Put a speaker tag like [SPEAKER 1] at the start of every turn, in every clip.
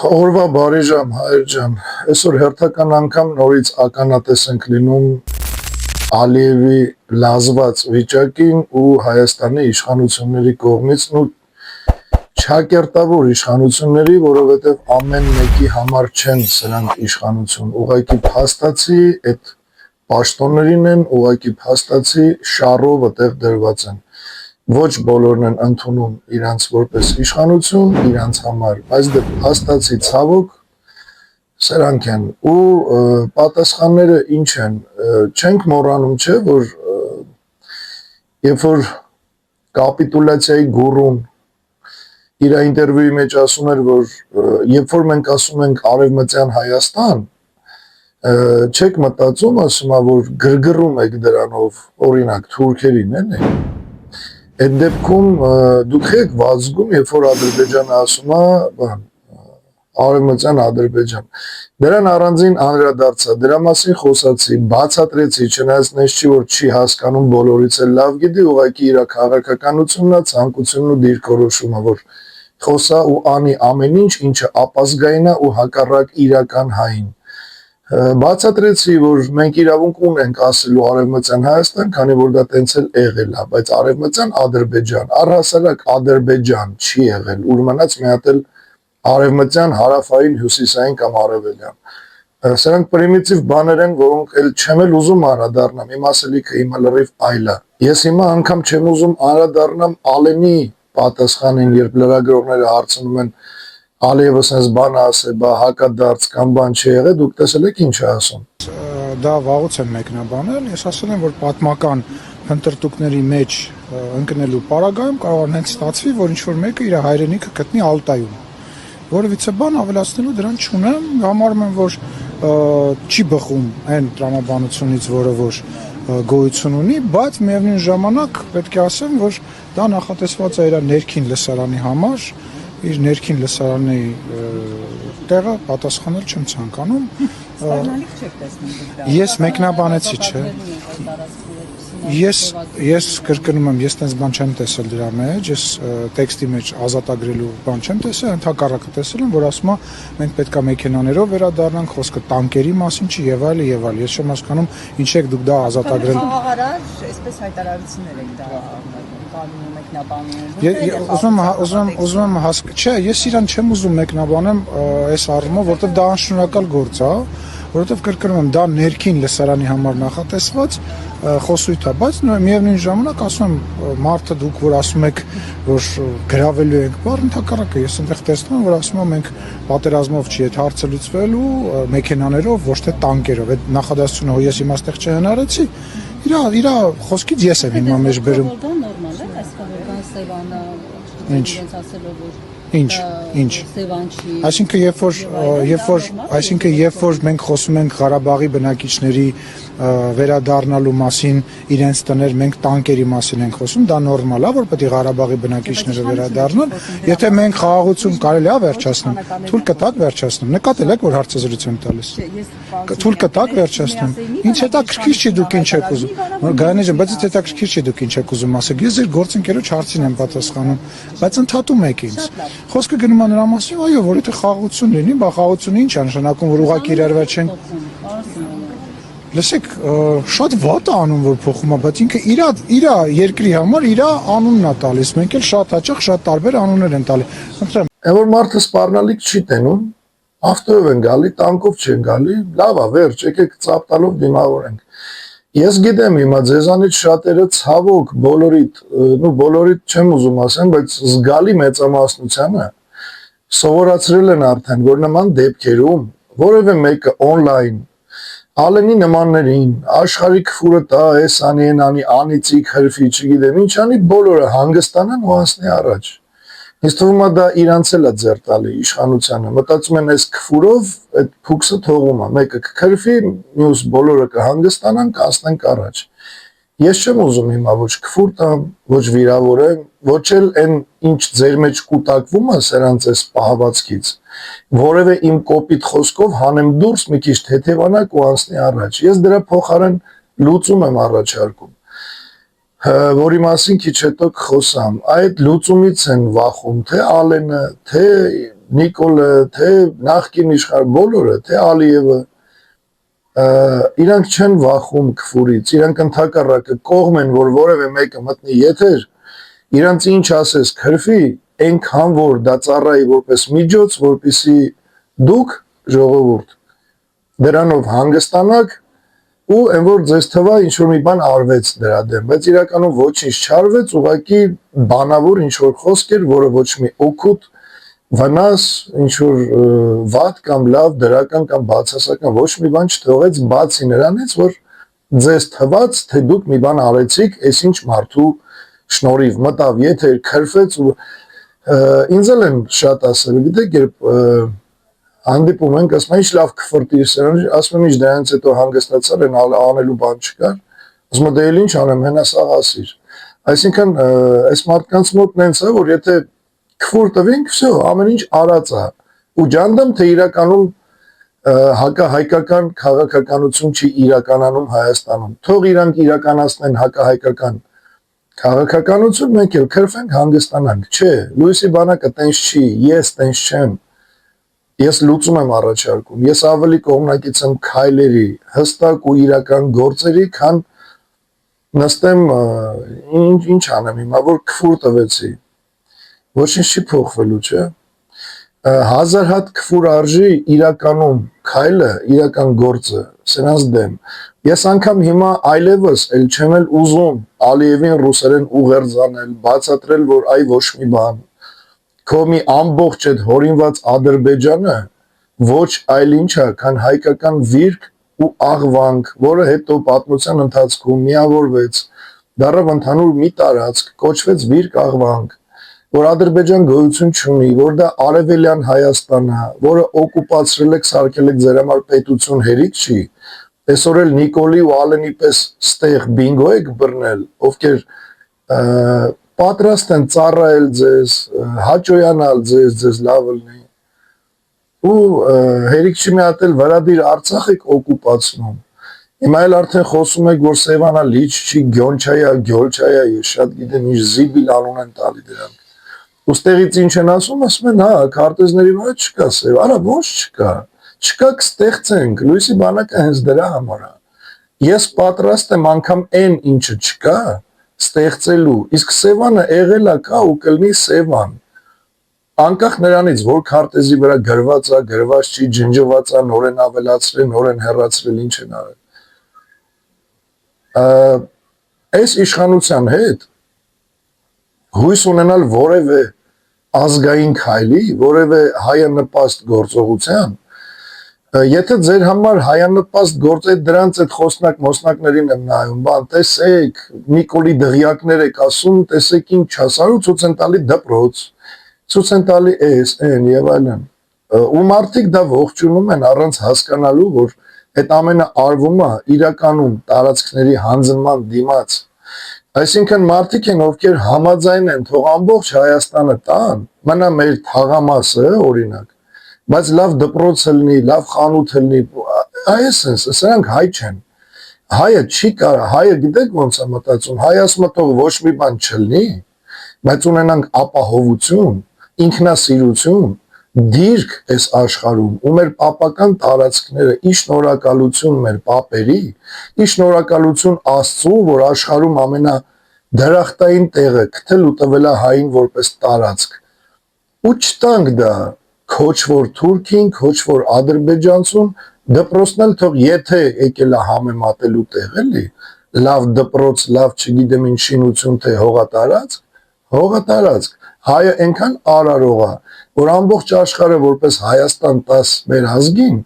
[SPEAKER 1] Օրվա բարի ժամ, հայր ջան, այսօր հերթական անգամ նորից ականատես ենք լինում Ալիևի լազված վիճակին ու Հայաստանի իշխանությունների կողմից ու չակերտավոր իշխանությունների, որովհետև ամեն մեկի համար չեն սրանք իշխանություն, ուղղակի փաստացի այդ պաշտոններին են, ուղղակի փաստացի շարով այդտեղ դրված են։ Ոչ բոլորն են ընդունում իրանց որպես իշխանություն, իրանց համար, բայց դե փաստացի ցավոք սրանք են ու պատասխանները ինչ են, չենք մոռանում, չէ, որ երբ որ կապիտուլյացիայի գուրուն իր ինտերվյուի մեջ ասում էր, որ երբ որ մենք ասում ենք արևմտյան Հայաստան, չեք մտածում, ասում է, որ գրգռում եք դրանով, օրինակ, թուրքերին, էլի։ Այդ դեպքում դուք եք վազգում, երբ որ Ադրբեջանը ասում է, արևմտյան Ադրբեջան։ Դրան առանձին անդրադարձա, դրա մասին խոսացի, բացատրեցի, չնայած նես չի, որ չի հասկանում, բոլորից էլ լավ գիտի, ուղղակի իր քաղաքականությունն է, ցանկությունն ու դիրքորոշումը, որ խոսա ու անի ամեն ինչ, ինչը ապազգային է ու հակառակ իրական հային։ Բացատրեցի, որ մենք իրավունք ունենք ասելու արևմտյան Հայաստան, քանի որ դա տենց էլ եղել է, բայց արևմտյան Ադրբեջան, առհասարակ Ադրբեջան չի եղել, ուր մնաց մի հատ էլ արևմտյան հարավային հյուսիսային կամ արևելյան։ Սրանք պրիմիտիվ բաներ են, որոնք էլ չեմ էլ ուզում անդրադառնամ, իմ ասելիքը հիմա լրիվ այլ է։ Ես հիմա անգամ չեմ ուզում անդրադառնամ Ալենի պատասխանին, երբ լրագրողները հարցնում են Ալիևը sense բան ասե, բա հակադարձ կամ բան չի եղել, դուք տեսել եք ինչ է ասում։
[SPEAKER 2] Դա վաղուց եմ մեկնաբանել, ես ասել եմ, որ պատմական փնտրտուքների մեջ ընկնելու պարագայում կարող է հենց ստացվի, որ ինչ-որ մեկը իր հայրենիքը գտնի Ալտայում։ Որովհետեւ բան ավելացնելու դրան չունեմ, համարում եմ, որ չի բխում այն տրամաբանությունից, որը որ գոյություն ունի, բայց միևնույն ժամանակ պետք է ասեմ, որ դա նախատեսված է իր ներքին լսարանի համար, իր ներքին լսարանի տեղը պատասխանել չեմ ցանկանում։
[SPEAKER 3] Սպառնալիք չեք տեսնում դրա։
[SPEAKER 2] Ես մեկնաբանեցի, չէ։ Ես կրկնում եմ, ես տես բան չեմ տեսել դրա մեջ, ես տեքստի մեջ ազատագրելու բան չեմ տեսել, ընդհակառակը տեսել եմ, որ ասում է մենք պետքա մեքենաներով վերադառնանք, խոսքը տանկերի մասին չի եւ այլ եւ այլ։ Ես չեմ հասկանում ինչ եք դուք դա ազատագրել։
[SPEAKER 3] Խաղաղարար, այսպես հայտարարություններ եք դա կանոնում մեկնաբանում։
[SPEAKER 2] Ուզում եմ չէ, ես իրան չեմ ուզում մեկնաբանեմ այս առումով, որովհետեւ դա անշնորհակալ գործ է, որովհետեւ կրկնում եմ, դա ներքին լսարանի համար նախատեսված խոսույթ է, բայց միևնույն ժամանակ ասում եմ մարդը դուք որ ասում եք որ գրավելու ենք բառ ընդհակառակը ես այնտեղ տեսնում եմ որ ասում եմ մենք պատերազմով չի այդ հարցը լուծվելու մեքենաներով ոչ թե տանկերով այդ նախադասությունը հո ես իմաստեղ չհնարեցի իր խոսքից ես եմ հիմա մեջ բերում
[SPEAKER 3] դա նորմալ է այսքան Սևանը
[SPEAKER 2] ինչ
[SPEAKER 3] ասելով որ
[SPEAKER 2] Ինչ
[SPEAKER 3] Սևանչի
[SPEAKER 2] այսինքն երբ որ մենք խոսում ենք Ղարաբաղի բնակիչների վերադառնալու մասին իրենց տներ մենք տանկերի մասին ենք խոսում դա նորմալ է որ պետք է Ղարաբաղի բնակիչները վերադառնան եթե մենք խաղաղություն կարելի է վերջացնել թույլ կտակ վերջացնում նկատել եք որ հարցազրույցում տալիս թույլ կտակ վերջացնում ինչ հետաքրքիր չի դուք ինչ եք ուզում գայանեջան բայց հետաքրքիր չի դուք ինչ եք ուզում ասեք ես ձեր գործընկերոջ հարցին եմ պատասխանում բայց ընդհատում եք ինձ Խոսքը գնում է նրա մասին, այո, որ եթե խաղաղություն լինի, բա խաղաղությունը ինչ է նշանակում, որ ուղղակի իրար վրա չեն։ Լսեք, շատ վատ է անում, որ փոխում է, բայց ինքը իր երկրի համար իր անունն է տալիս։ Մենք էլ շատ հաճախ շատ տարբեր անուններ են տալի։ Խնդրեմ։
[SPEAKER 1] Այն որ մարդը սպառնալիք չի տենում, ավտոյով են գալի, տանկով չեն գալի, լավ է, վերջ, եկեք ծափ տալով դիմավորենք։ Ես գիտեմ հիմա ձեզանից շատերը ցավոք բոլորիդ չեմ ուզում ասեմ, բայց զգալի մեծամասնությանը սովորացրել են արդեն, որ նման դեպքերում որևէ մեկը on-line Ալենի նմաններին աշխարհի քֆուրը տա, էս անի, անիծիկ հրֆի, չգիտեմ, ինչ անի, բոլորը հանգստանան ու անցնի առաջ։ Ինձ թվում է դա իրանց էլ է ձեռ տալի իշխանությանը, մտածում են այս քֆուրով այդ փուքսը թողում է, մեկը կքրֆի, մյուս բոլորը կհանգստանան, կանցնենք առաջ։ Ես չեմ ուզում հիմա ոչ քֆուր տամ, ոչ վիրավորեմ, ոչ էլ այն ինչ ձեր մեջ կուտակվում է սրանց այս պահվածքից, որևէ իմ կոպիտ խոսքով հանեմ դուրս մի քիչ թեթևանակ ու անցնի առաջ։ Ես դրա փոխարեն լուծում եմ առաջարկում։ Որի մասին քիչ հետո կխոսամ, այդ լուծումից են վախում թե Ալենը, թե Նիկոլը, թե նախկին իշխան բոլորը, թե Ալիևը իրանք չեն վախում քֆուրից, իրանք ընդհակառակը կողմ են, որ որևէ մեկը մտնի եթեր, իրանք ինչ ասես քրֆի, այնքան որ դա ծառայի որպես միջոց, որպեսզի դուք ժողովուրդ դրանով հանգստանաք ու այն որ ձեզ թվա ինչ որ մի բան արվեց դրա դեմ, բայց իրականում ոչինչ չարվեց, ուղղակի բանավոր ինչ որ խոսք էր, որը ոչ մի օգուտ վնաս, ինչ որ վատ կամ լավ դրական կամ բացասական ոչ մի բան չթողեց, բացի նրանից, որ ձեզ թվաց, թե դուք մի բան արեցիք, այսինչ մարդու շնորհիվ մտավ եթեր, քրֆեց ու ինձ էլ են շատ ասել, գիտեք, երբ հանդիպում ենք, ասում են, ինչ լավ քֆրտիր սրանից, ասում եմ, ինչ դրանից հետո հանգստացար, են անելու բան չկար, ասում եմ, դե էլ ինչ անեմ, հենա սաղ ասիր, այսինքն, այս մարդկանց մոտ նենց է, որ եթե քֆուր տվենք, վсё, ամեն ինչ արած է, ու ջանդամ, թե իրականում հակահայկական քաղաքականություն չի իրականանում Հայաստանում, թող իրանք իրականացնեն հակահայկական քաղաքականություն, մենք էլ քրֆենք, հանգստանանք, չէ, Լուիսի բանակը տենց չի, ես տենց չեմ, ես լուծում եմ առաջարկում, ես ավելի կողմնակից եմ քայլերի, հստակ ու իրական գործերի, քան նստեմ, ինչ անեմ հիմա, որ քֆուր տվեցի, ոչինչ չի փոխվելու, չէ, 1000 հատ քֆուր արժի իրականում քայլը, իրական գործը, սրանց դեմ, ես անգամ հիմա այլևս էլ չեմ էլ ուզում Ալիևին ռուսերեն ուղերձանել, բացատրել, որ այ ոչ մի բան, քո մի ամբողջ այդ հորինված Ադրբեջանը ոչ այլ ինչ է, քան հայկական վիրք ու աղվանք, որը հետո պատմության ընթացքում միավորվեց, դառավ ընդհանուր մի տարածք, կոչվեց վիրք աղվանք, որ Ադրբեջան գոյություն չունի, որ դա արևելյան Հայաստանն է, որը օկուպացրել եք, սարքել եք ձեր համար պետություն հերիք չի, այսօր էլ Նիկոլի ու Ալենի պես ստեղ բինգո եք բռնել, ովքեր պատրաստ են ծառայել ձեզ, հաճոյանալ ձեզ լավ լինի, ու հերիք չի մի հատ էլ վրադիր Արցախ եք օկուպացնում, հիմա էլ արդեն խոսում եք, որ Սևանա լիճ չի, Գյոնչայա, Գյոլչայա, ես շատ գիտեմ, ինչ զիբիլ անուն են տալի դրանք, ու ստեղից ինչ են ասում են, հա, քարտեզների վրա չկա Սև, արա ոչ չկա, չկա կստեղծենք, Լուիսի բանակը հենց դրա համար է, ես պատրաստ եմ անգամ այն ինչը չկա, ստեղծելու, իսկ Սևանը եղել է կա ու կլինի Սևան, անկախ նրանից, որ քարտեզի վրա գրված է, գրված չի, ջնջված է, նոր են ավելացրել, նոր են հեռացրել, ինչ են արել, այս իշխանության հետ հույս ունենալ որևէ ազգային քայլի, որևէ հայանպաստ գործողության, եթե ձեր համար հայանպաստ գործ է դրանց այդ խոսնակ մոսնակներին եմ նայում, բան, տեսեք, Նիկոլի դղյակներ եք ասում, տեսեք ինչ չասարու, ցույց են տալի դպրոց, ցույց են տալի էս, են եւ այլն, ու մարդիկ դա ողջունում են առանց հասկանալու, որ այդ ամենը արվում է իրականում տարածքների հանձնման դիմաց, այսինքն մարդիկ են, ովքեր համաձայն են, թող ամբողջ Հայաստանը տան, մնա մեր թաղամասը, օրինակ, բայց լավ դպրոցը լինի, լավ խանութը լինի, այսպես, սրանք հայ չեն, հայը չի կարա, հայը գիտեք ոնց է մտածում, հայ ասում է թող ոչ մի բան չլինի, բայց ունենանք ապահովություն, ինքնասիրություն, դիրք այս աշխարհում, ու մեր պապական տարածքները, ի շնորհակալություն մեր պապերի, ի շնորհակալություն Աստծու, որ աշխարհում ամենադրախտային տեղը գտել ու տվել է հային որպես տարածք, ու չտանք դա, քոչ որ թուրքին, քոչ որ ադրբեջանցուն, դպրոցն էլ թող եթե եկել է համեմատելու տեղ էլի, լավ դպրոց, լավ չգիտեմ ինչ շինություն, թե հողատարածք, հայը այնքան արարող է, որ ամբողջ աշխարհը որպես Հայաստան 10 մեր ազգին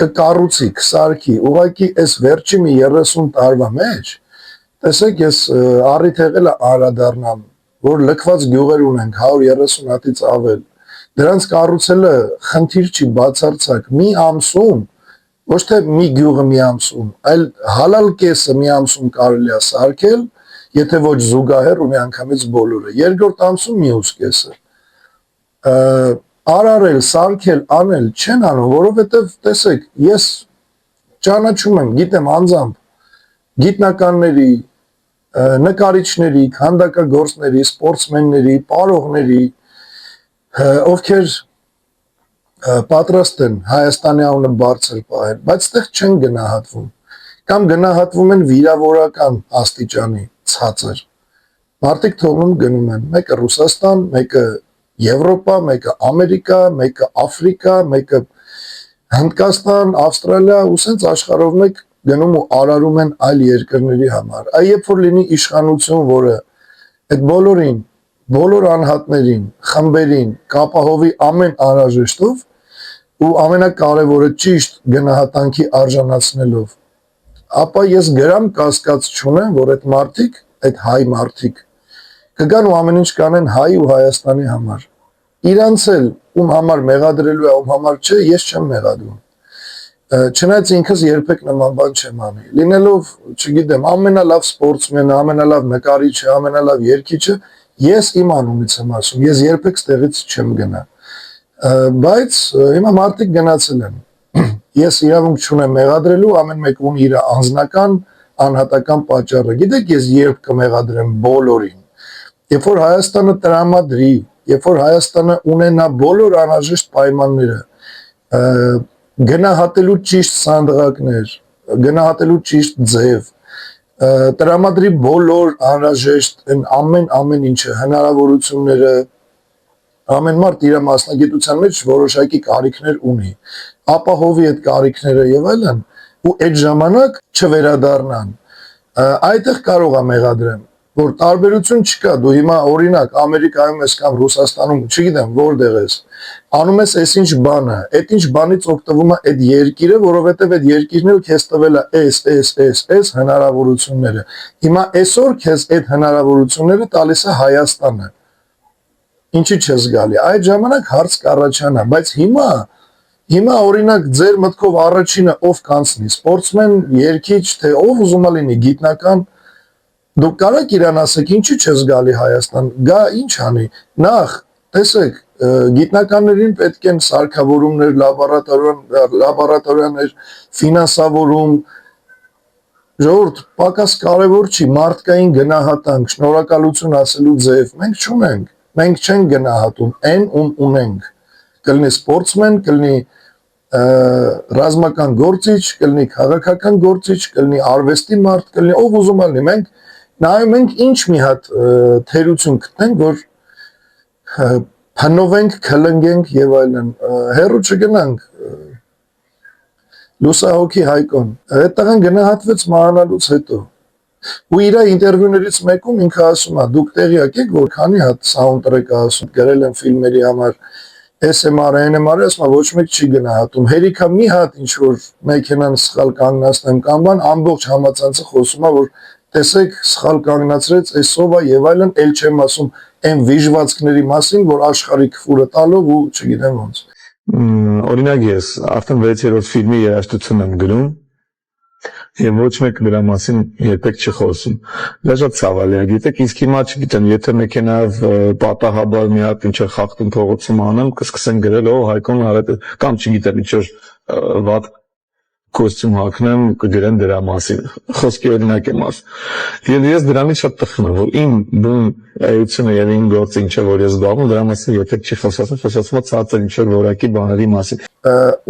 [SPEAKER 1] կկառուցի, կսարքի, ուղղակի այս վերջի մի 30 տարվա մեջ, տեսեք ես առիթ եղել է անդրադառնամ, որ լքված գյուղեր ունենք 130 հատից ավել, դրանց կառուցելը խնդիր չի բացարձակ, մի ամսում, ոչ թե մի գյուղը մի ամսում, այլ հալալ կեսը մի ամսում կարելի է սարքել, եթե ոչ զուգահեռ ու միանգամից բոլորը, երկրորդ ամսում մյուս կեսը, արարել, սարքել, անել չեն անում, որովհետև տեսեք, ես ճանաչում եմ, գիտեմ անձամբ, գիտնականների, նկարիչների, քանդակագործների, սպորտսմենների, պարողների, ովքեր պատրաստ են Հայաստանի անունը բարձր պահել, բայց այդտեղ չեն գնահատվում կամ գնահատվում են վիրավորական աստիճանի ցածր։ Մարդիկ թողնում գնում են, մեկը Ռուսաստան, մեկը Եվրոպա, մեկը Ամերիկա, մեկը Աֆրիկա, մեկը Հնդկաստան, Ավստրալիա, ու սենց աշխարհով մեկ գնում ու արարում են այլ երկրների համար։ Այ երբ որ լինի իշխանություն, որը այդ բոլորին, բոլոր անհատներին, խմբերին կապահովի ամեն անհրաժեշտով ու ամենակարևորը ճիշտ գնահատանքի արժանացնելով, ապա ես գրամ կասկած չունեմ, որ այդ մարդիկ, այդ հայ մարդիկ կգան ու ամեն ինչ կանեն հայ ու Հայաստանի համար։ Իրանց էլ ում համար մեղադրելու է, ում համար չէ, ես չեմ մեղադրում։ Չնայած ինքս երբեք նման բան չեմ անի։ Լինելով, չգիտեմ, ամենալավ սպորտսմենը, ամենալավ նկարիչը, ամենալավ երգիչը, ես իմ անունից եմ ասում, ես երբեք ստեղից չեմ գնա։ Բայց հիմա մարդիկ գնացել են։ Ես իրավունք չունեմ մեղադրելու, ամեն մեկը ունի իր անձնական, անհատական պատճառը։ Գիտեք, ես երբ կմեղադրեմ բոլորին։ Երբ որ Հայաստանը տրամադրի, երբ որ Հայաստանը ունենա բոլոր անհրաժեշտ պայմանները, գնահատելու ճիշտ սանդղակներ, գնահատելու ճիշտ ձև, տրամադրի բոլոր անհրաժեշտ ամեն ինչը, հնարավորությունները, ամեն մարդ իր մասնագիտության մեջ որոշակի կարիքներ ունի, ապահովի այդ կարիքները եւ այլն, ու այդ ժամանակ չվերադառնան։ Այդտեղ կարող եմ մեղադրեմ, որ տարբերություն չկա, դու հիմա օրինակ Ամերիկայում ես կամ Ռուսաստանում, չգիտեմ, որտեղ ես, անում ես այսինչ բանը, այդ ինչ բանից օգտվում է այդ երկիրը, որովհետև այդ երկիրն էլ քեզ տվել է այս հնարավորությունները։ Հիմա այսօր քեզ այդ հնարավորությունները տալիս է Հայաստանը։ Ինչի՞ չես գալի։ Այդ ժամանակ հարց կառաջանա, բայց հիմա օրինակ ձեր մտքով առաջինը ով կանցնի, սպորտսմեն, երգիչ, թե ով ուզում է լինի, գիտնական, դուք կարաք իրան ասեք, ինչի՞ չես գալի Հայաստան, գա ինչ անի։ Նախ, տեսեք, գիտնականներին պետք են սարքավորումներ, լաբորատորիաներ, ֆինանսավորում, ժողովուրդ, պակաս կարևոր չի, մարդկային գնահատանք, շնորհակալություն ասելու ձև, մենք չունենք, մենք չենք գնահատում, այն ում ունենք, կլինի սպորտսմեն, կլինի ռազմական գործիչ, կլինի քաղաքական գործիչ, կլինի արվեստի մարդ, կլինի ով ուզում է լինի, մենք նայում ենք ինչ մի հատ թերություն գտնենք, որ փնովենք, քլնգենք եւ այլն, հերո չգնանք, լուսահոգի Հայկոն, այդ տղան գնահատվեց մահանալուց հետո, ու իր ինտերվյուներից մեկում ինքը ասում է, դուք տեղյակ եք, որ քանի հատ սաունդտրեք ասում, գրել են ֆիլմերի համար, SMR, NMR, ասում ոչ մեկ չի գնահատում, հերիքա մի հատ ինչ-որ մեքենան սխալ կանգնացնեմ կամ բան, ամբողջ համացանցը խոսում է, որ տեսեք, սխալ կանգնացրեց, այսով է եւ այլն, էլ չեմ ասում այն վիժվածքների մասին, որ աշխարհի քֆուրը տալով ու չգիտեմ ոնց։
[SPEAKER 4] Օրինակ ես արդեն 6-րդ ֆիլմի երաժշտություն եմ գրում եւ ոչ մեկ դրա մասին երբեք չխոսում։ Դա շատ ցավալի է, գիտեք, իսկ հիմա չգիտեմ, եթե մեքենայով պատահաբար մի հատ ինչ խախտում փողոցում անեմ, կսկսեն գրել, Հայկոն արել կամ չգիտեմ, ինչ-որ վատ կոստյում հագնեմ, կգրեն դրա մասին։ Խոսքի օրինակ եմ ասում։ Եվ ես դրանից շատ տխրում եմ, որ իմ բուն էությունը եւ իմ գործը ինչ է, որ ես զբաղվում, դրա մասին երբեք չի խոսում ցածր ինչ-որ որակի բաների մասին։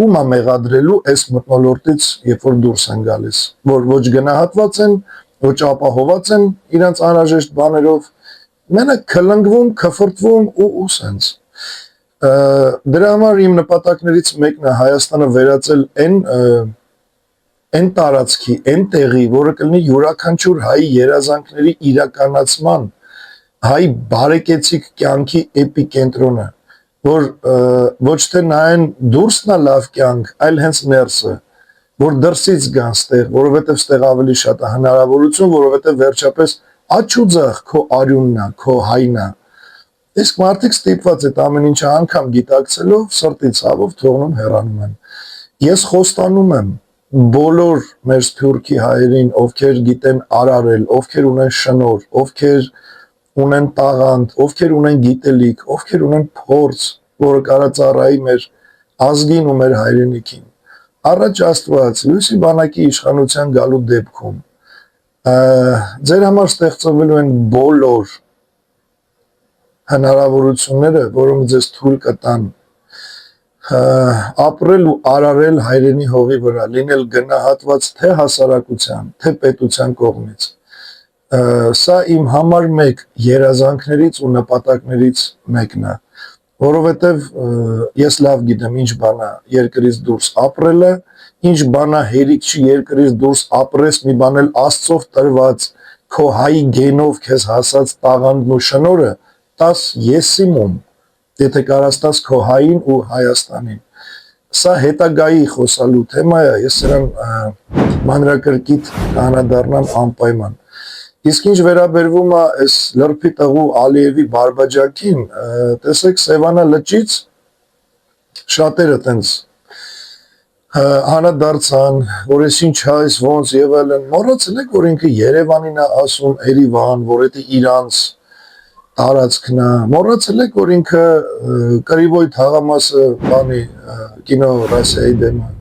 [SPEAKER 1] Ում է մեղադրելու այս մթնոլորտից, երբ որ դուրս են գալիս, որ ոչ գնահատված են, ոչ ապահոված են իրանց անհրաժեշտ բաներով, մենակ քլնգվում, քֆրտվում ու սենց։ Դրա համար իմ նպատակներից մեկն է Հայաստանը վերածել այն տարածքի, այն տեղի, որը կլինի յուրաքանչյուր հայի երազանքների իրականացման, հայ բարեկեցիկ կյանքի էպիկենտրոնը, որ ոչ թե նայեն դուրսն է լավ կյանք, այլ հենց ներսը, որ դրսից գան ստեղ, որովհետև ստեղ ավելի շատ է հնարավորություն, որովհետև վերջապես աջ ու ձախ քո արյունն է, քո հայն է։ Իսկ մարդիկ ստիպված այդ ամեն ինչը անգամ գիտակցելով, սրտի ցավով թողնում հեռանում են։ Ես խոստանում եմ բոլոր մեր սփյուռքի հայերին, ովքեր գիտեն արարել, ովքեր ունեն շնորհ, ովքեր ունեն տաղանդ, ովքեր ունեն գիտելիք, ովքեր ունեն փորձ, որը կարա ծառայի մեր ազգին ու մեր հայրենիքին։ Առաջ Աստված, լույսի բանակի իշխանության գալու դեպքում ձեր համար ստեղծվելու են բոլոր հնարավորությունները, որոնք ձեզ թույլ կտան ապրել ու արարել հայրենի հողի վրա, լինել գնահատված թե հասարակության, թե պետության կողմից։ Սա իմ համար մեկ երազանքներից ու նպատակներից մեկն է, որովհետև ես լավ գիտեմ ինչ բան է երկրից դուրս ապրելը, ինչ բան է հերիք չի երկրից դուրս ապրես մի բան էլ Աստծով տրված քո հայի գենով քեզ հասած տաղանդն ու շնորհը տաս եսիմում, եթե կարաս տաս քո հային ու Հայաստանին։ Սա հետագայի խոսալու թեմա է, ես սրան մանրակրկիտ կանադառնամ անպայման։ Իսկ ինչ վերաբերվում է այս լրբի տղու Ալիևի բարբաջակին, տեսեք Սևանա լճից շատերը տենց հանադարձան, որ ես ինչ այս ոնց եւ այլն, մոռացել եք որ ինքը Երևանին է ասում Երևան, որ դա իրանց տարածքն է, մոռացել եք որ ինքը Կրիվոյ թաղամասը բանի կինո Ռասիայի դեմ է,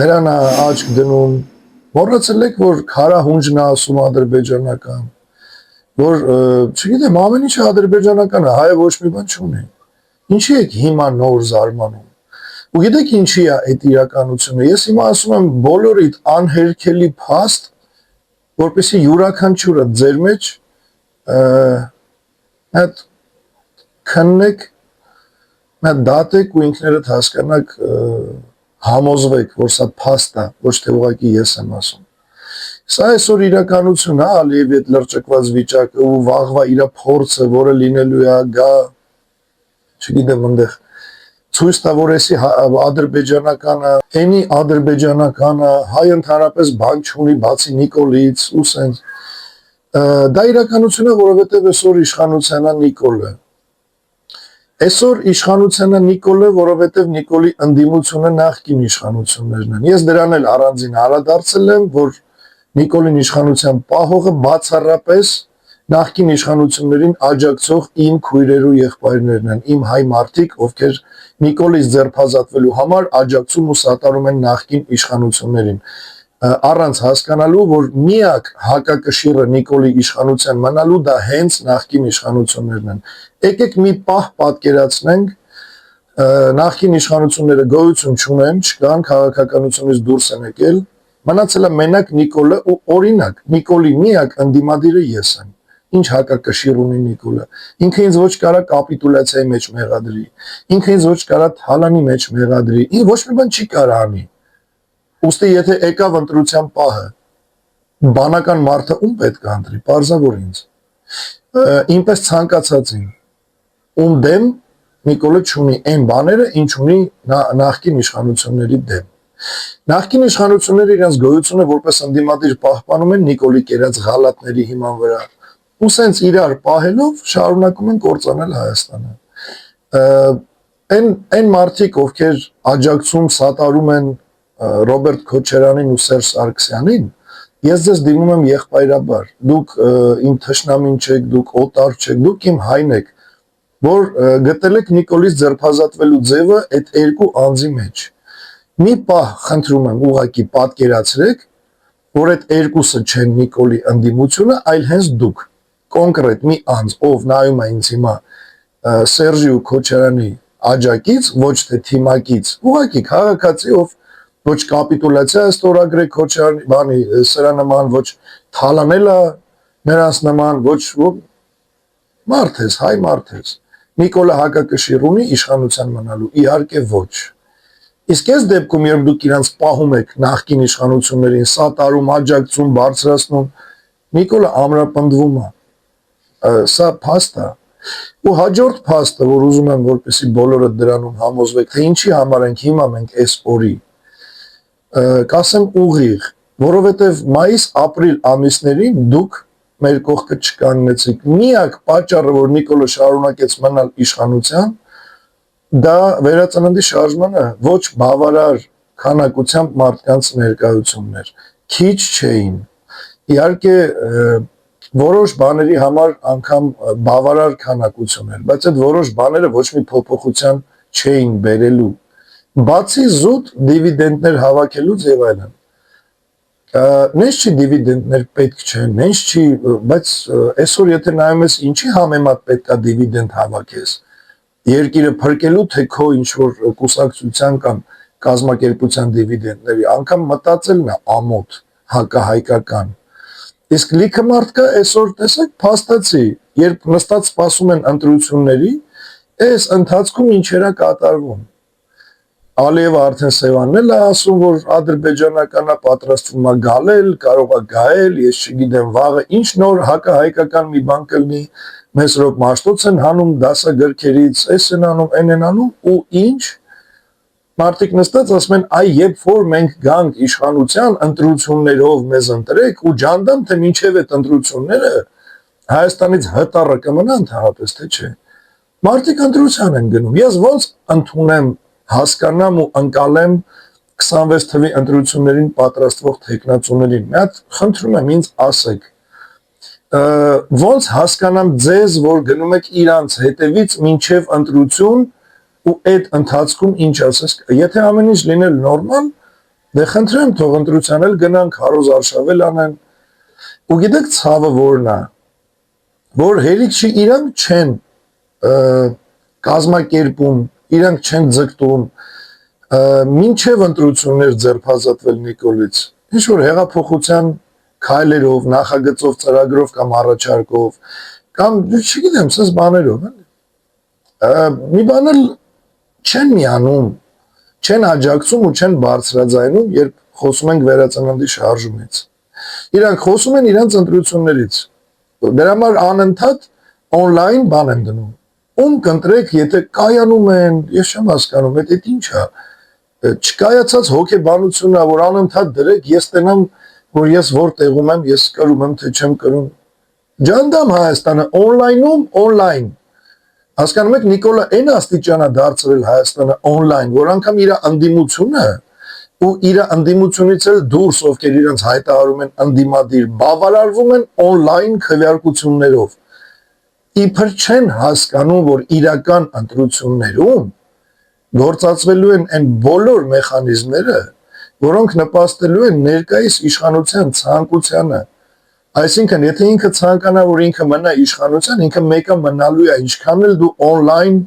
[SPEAKER 1] դրան է աչք դնում, մոռացել եք որ քարահունջն է ասում ադրբեջանական, որ չգիտեմ ամեն ինչը ադրբեջանական է, հայը ոչ մի բան չունի, ինչի եք հիմա նոր զարմանում։ Ու գիտեք ինչի է այդ իրականությունը, ես հիմա ասում եմ բոլորիդ անհերքելի փաստ, որպեսզի յուրաքանչյուրը ձեր մեջ այդ քննեք, այդ դատեք ու ինքներդ հասկանաք համոզվեք, որ սա փաստ է, ոչ թե ուղղակի ես եմ ասում։ Սա այսօր իրականություն է, Ալիևի այդ լրջկված վիճակը ու վաղվա իր փորձը, որը լինելու է գա, չգիտեմ այնտեղ ցույց տա որ էսի ադրբեջանականը, այնի ադրբեջանականը, հայ ընդհանրապես բան չունի բացի Նիկոլից ու սենց։ Դա իրականություն է, որովհետև այսօր իշխանության է Նիկոլը։ Այսօր իշխանության է Նիկոլը, որովհետև Նիկոլի ընդդիմությունը նախկին իշխանություններն են։ Ես դրան էլ առանձին անդրադարձել եմ, որ Նիկոլին իշխանության պահողը բացառապես նախկին իշխանություններին աջակցող իմ քույրերու եղբայրներն են, իմ հայ մարդիկ, ովքեր Նիկոլից ձերբազատվելու համար աջակցում ու սատարում են նախկին իշխանություններին, առանց հասկանալու, որ միակ հակակշիռը Նիկոլի իշխանության մնալու դա հենց նախկին իշխանություններն են։ Եկեք մի պահ պատկերացնենք, նախկին իշխանությունները գոյություն չունեն, չկան, քաղաքականությունից դուրս են եկել, մնացել է մենակ Նիկոլը ու օրինակ Նիկոլի միակ ընդդիմադիրը ես եմ։ Ինչ հակակշիռ ունի Նիկոլը։ Ինքը ինձ ոչ կարա կապիտուլյացիայի մեջ մեղադրի։ Ինքը ինձ ոչ կարա թալանի մեջ մեղադրի։ Ինձ ոչ մի բան չի կարա անի։ Ուստի եթե եկավ ընտրության պահը, բանական մարդը ում պետք է ընտրի, պարզավոր ինձ։ Ինպես ցանկացածին։ Ում դեմ Նիկոլը չունի այն բաները, ինչ ունի նախկին իշխանությունների դեմ։ Նախկին իշխանությունները իրենց գոյությունը որպես ընդդիմադիր պահպանում են Նիկոլի կերած ղալատների հիման վրա։ Ու սենց իրար պահելով շարունակում են կործանել Հայաստանը։ Այն մարդիկ, ովքեր աջակցում սատարում են Ռոբերտ Քոչարյանին ու Սերժ Սարգսյանին, ես ձեզ դիմում եմ եղբայրաբար, դուք իմ թշնամին չեք, դուք օտար չեք, դուք իմ հայն եք, որ գտել եք Նիկոլից ձերբազատվելու ձևը այդ երկու անձի մեջ։ Մի պահ խնդրում եմ ուղղակի պատկերացրեք, որ այդ երկուսը չեն Նիկոլի ընդդիմությունը, այլ հենց դուք կոնկրետ մի անձ, ով նայում է ինձ հիմա Սերժի ու Քոչարյանի աջակից, ոչ թե թիմակից, ուղղակի քաղաքացի, ով ոչ կապիտուլյացիա է ստորագրել Քոչարյանի, բանի սրա նման, ոչ թալանել է նրանց նման, ոչ մարդ ես, հայ մարդ ես։ Նիկոլը հակակշիռ ունի իշխանության մնալու, իհարկե ոչ։ Իսկ այս դեպքում, երբ դուք իրանց պահում եք նախկին իշխանություններին, սատարում, աջակցում, բարձրացնում, Նիկոլը ամրապնդվում է։ Սա փաստ է։ Ու հաջորդ փաստը, որ ուզում եմ, որպեսզի բոլորը դրանում համոզվեք, թե ինչի համար ենք հիմա մենք այս օրի, կասեմ ուղիղ, որովհետև մայիս-ապրիլ ամիսներին դուք մեր կողքը չկանգնեցիք։ Միակ պատճառը, որ Նիկոլը շարունակեց մնալ իշխանության, դա վերածննդի շարժմանը ոչ բավարար քանակությամբ մարդկանց ներկայությունն էր, քիչ չէին։ Իհարկե որոշ բաների համար անգամ բավարար քանակություն էր, բայց այդ որոշ բաները ոչ մի փոփոխության չէին բերելու։ Բացի զուտ դիվիդենդներ հավաքելուց եւ այլն։ Նենց չի դիվիդենդներ պետք չեն, նենց չի, բայց այսօր եթե նայում ես ինչի համեմատ պետքա դիվիդենդ հավաքես, երկիրը փրկելու թե քո ինչ որ կուսակցության կամ կազմակերպության դիվիդենդների, անգամ մտածելն է ամոթ, հակահայկական։ Իսկ լիքը մարդ կա այսօր տեսեք փաստացի, երբ նստած սպասում են ընտրությունների, այս ընթացքում ինչերա կատարվում։ Ալիևը արդեն Սևանն է ասում, որ ադրբեջանականա պատրաստվում է գալել, կարող է գայել, ես չգիտեմ վաղը ինչ նոր հակահայկական մի բան կլինի, մեզ ռոք մաշտոց են հանում դասագրքերից, այս են անում, այն են անում ու ինչ մարդիկ նստած ասում են, այ երբ որ մենք գանք իշխանության ընտրություններով մեզ ընտրեք ու ջանդամ թե մինչև այդ ընտրությունները Հայաստանից հտառը կմնա ընդհանրապես թե չէ։ Մարդիկ ընտրության են գնում։ Ես ոնց ընդունեմ հասկանամ ու ընկալեմ 26 թվականի ընտրություններին պատրաստվող տեխնացուներին։ Մի հատ խնդրում եմ ինձ ասեք, ոնց հասկանամ ձեզ, որ գնում եք իրանց հետևից մինչև ընտրություն ու այդ ընթացքում ինչ ասես, եթե ամեն ինչ լինել նորմալ, դե խնդրեմ թող ընտրության էլ գնանք, հարոզ արշավել անեն։ Ու գիտեք ցավը որն է, որ հերիք չի իրանք չեն կազմակերպում, իրանք չեն ձգտում մինչև ընտրություններ ձերբազատվել Նիկոլից, ինչ որ հեղափոխության քայլերով, նախագծով, ծրագրով կամ առաջարկով, կամ չգիտեմ, սենց բաներով, մի բան էլ չեն միանում, չեն աջակցում ու չեն բարձրաձայնում, երբ խոսում ենք վերածննդի շարժումից։ Իրանք խոսում են իրանց ընտրություններից, դրա համար անընդհատ on-line բան են դնում։ Ում կընտրեք, եթե կայանում են, ես չեմ հասկանում, այդ ինչ է, չկայացած հոգեբանությունն է, որ անընդհատ դրեք, ես տենամ, որ ես որ տեղում եմ, ես կրում եմ, թե չեմ կրում։ Ջանդամ Հայաստանը on-line-ում, on-line։ Հասկանում եք, Նիկոլը այն աստիճան է դարձրել Հայաստանը on-line, որ անգամ իր անդիմությունը ու իր անդիմությունից էլ դուրս, ովքեր իրենց հայտարարում են անդիմադիր, բավարարվում են on-line քվեարկություններով։ Իբր չեն հասկանում, որ իրական ընտրություններում գործածվելու են այն բոլոր մեխանիզմները, որոնք նպաստելու են ներկայիս իշխանության ցանկությանը։ Այսինքն, եթե ինքը ցանկանա, որ ինքը մնա իշխանության, ինքը մեկը մնալու է, ինչքան էլ դու on-line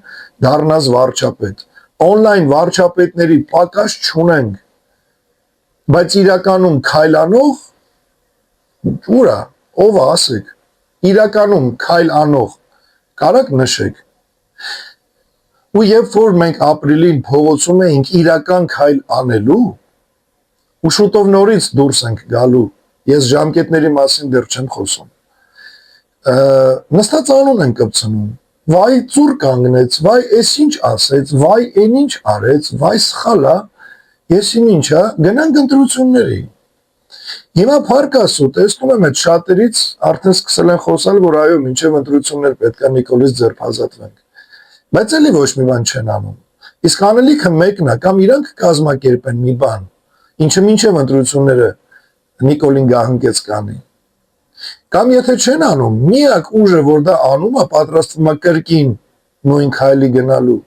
[SPEAKER 1] դառնաս վարչապետ։ On-line վարչապետների պակաս չունենք, բայց իրականում քայլանող ուր է, ով է ասեք, իրականում քայլ անող կարակ նշեք։ Ու երբ որ մենք ապրիլին փողոցում էինք իրական քայլ անելու, ու շուտով նորից դուրս ենք գալու, ես ժամկետների մասին դեռ չեմ խոսում, նստած անուն են կպցնում, վայ ծուր կանգնեց, վայ էս ինչ ասեց, վայ են ինչ արեց, վայ սխալ է, ես ինչ է, գնանք ընտրությունների։ Հիմա փառք Աստծո, տեսնում եմ այդ շատերից արդեն սկսել են խոսալ, որ այո, մինչև ընտրություններ պետք է Նիկոլից ձերբազատվենք։ Բայց էլի ոչ մի բան չեն անում։ Իսկ անելիքը մեկն է, կամ իրանք կազմակերպեն մի բան, ինչը մինչև ընտրությունները Նիկոլին գահընկեց կանի։ Կամ եթե չեն անում, միակ ուժը, որ դա անում է, պատրաստվում է կրկին նույն քայլի գնալու,